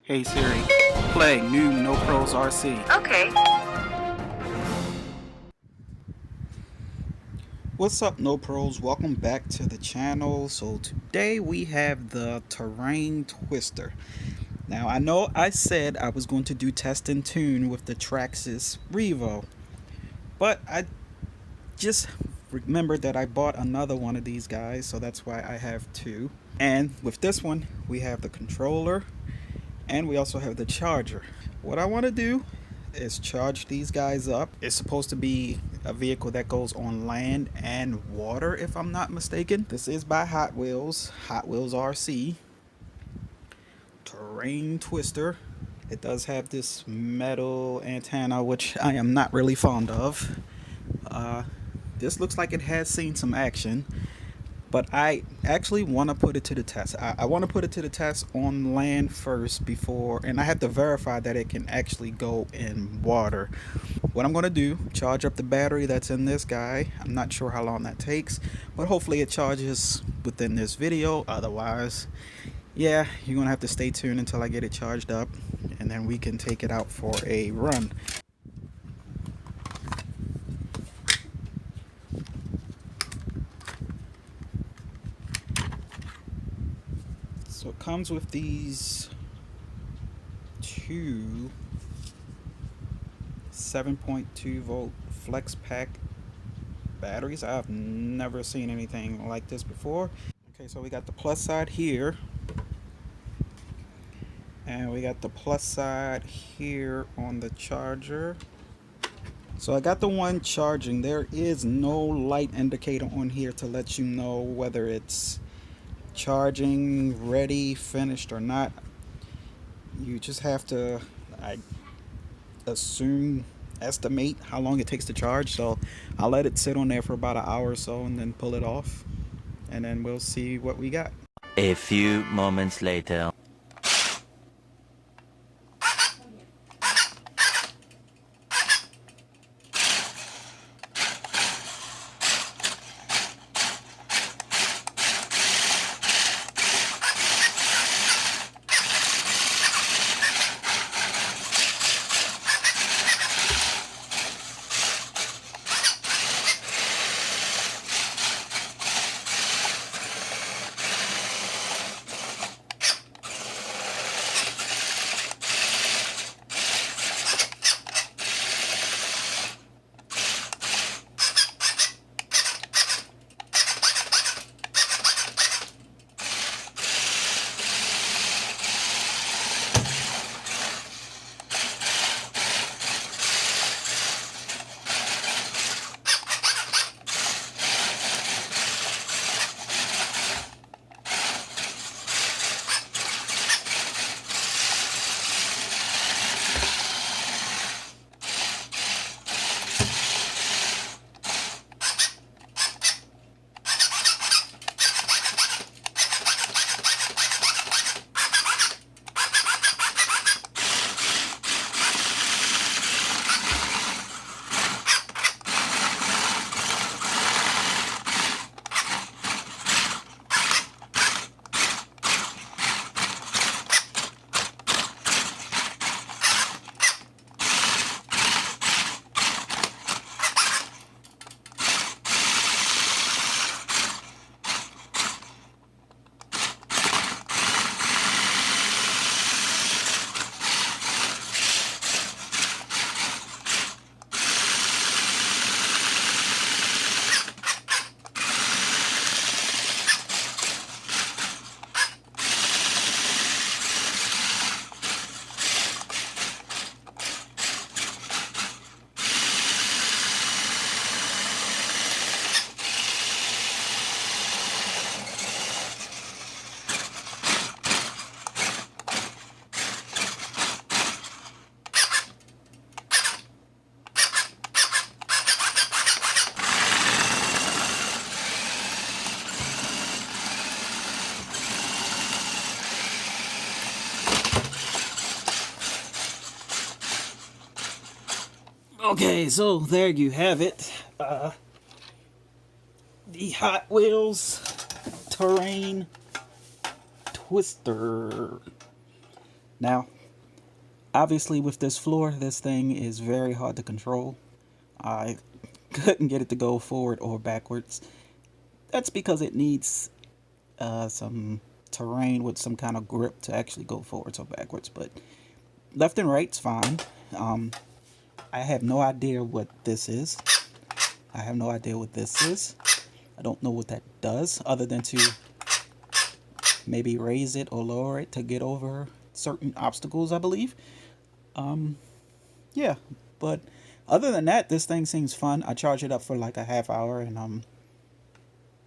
Hey Siri, play new No Pros RC. Okay. What's up, No Pros? Welcome back to the channel. So today we have the Terrain Twister. Now I know I said I was going to do test and tune with the Traxxas Revo, but I just remembered that I bought another one of these guys, so that's why I have two. And with this one, we have the controller and we also have the charger. What I want to do is charge these guys up. It's supposed to be a vehicle that goes on land and water, if I'm not mistaken. This is by Hot Wheels RC. Terrain Twister. It does have this metal antenna, which I am not really fond of. This looks like it has seen some action, but I actually want to put it to the test. I want to put it to the test on land first before, and I have to verify that it can actually go in water. What I'm going to do, charge up the battery that's in this guy. I'm not sure how long that takes, but hopefully it charges within this video. Otherwise, yeah, you're going to have to stay tuned until I get it charged up, and then we can take it out for a run. So it comes with these two 7.2 volt flex pack batteries. I've never seen anything like this before. Okay, so we got the plus side here, and we got the plus side here on the charger. So I got the one charging. There is no light indicator on here to let you know whether it's charging, ready, finished or not. You just have to, I estimate how long it takes to charge. So I'll let it sit on there for about an hour or so and then pull it off, and then we'll see what we got. A few moments later. Okay, so there you have it. The Hot Wheels Terrain Twister. Now, Obviously, with this floor, this thing is very hard to control. I couldn't get it to go forward or backwards. That's because it needs some terrain with some kind of grip to actually go forwards or backwards. But left and right's fine. I have no idea what this is. I have no idea what this is. I don't know what that does other than to maybe raise it or lower it to get over certain obstacles, I believe. Yeah, but other than that, this thing seems fun. I charge it up for like a half hour, and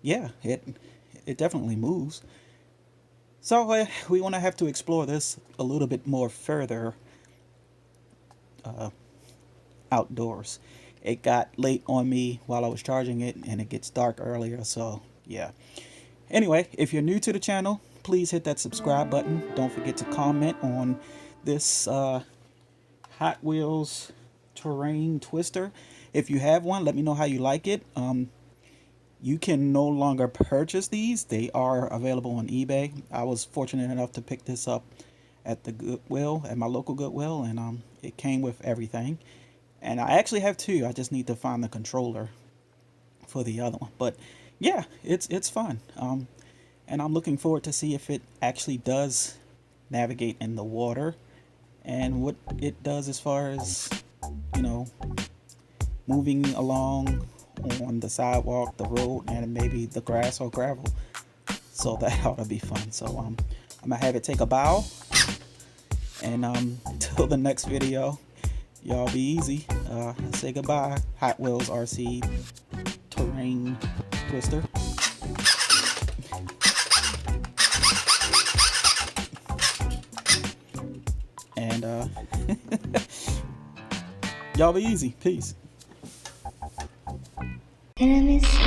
yeah, it definitely moves. So we want to have to explore this a little bit more further outdoors. It got late on me while I was charging it, and it gets dark earlier, so yeah. Anyway, if you're new to the channel, please hit that subscribe button. Don't forget to comment on this Hot Wheels terrain twister. If you have one, let me know how you like it. You can no longer purchase these. They are available on eBay. I was fortunate enough to pick this up at the Goodwill, at my local Goodwill, and it came with everything. And I actually have two. I just need to find the controller for the other one. But yeah, it's fun. And I'm looking forward to see if it actually does navigate in the water and what it does as far as, you know, moving along on the sidewalk, the road, and maybe the grass or gravel. So that ought to be fun. So I'm gonna have it take a bow, and till the next video, y'all be easy. Say goodbye. Hot Wheels RC terrain twister. And y'all be easy. Peace. And I miss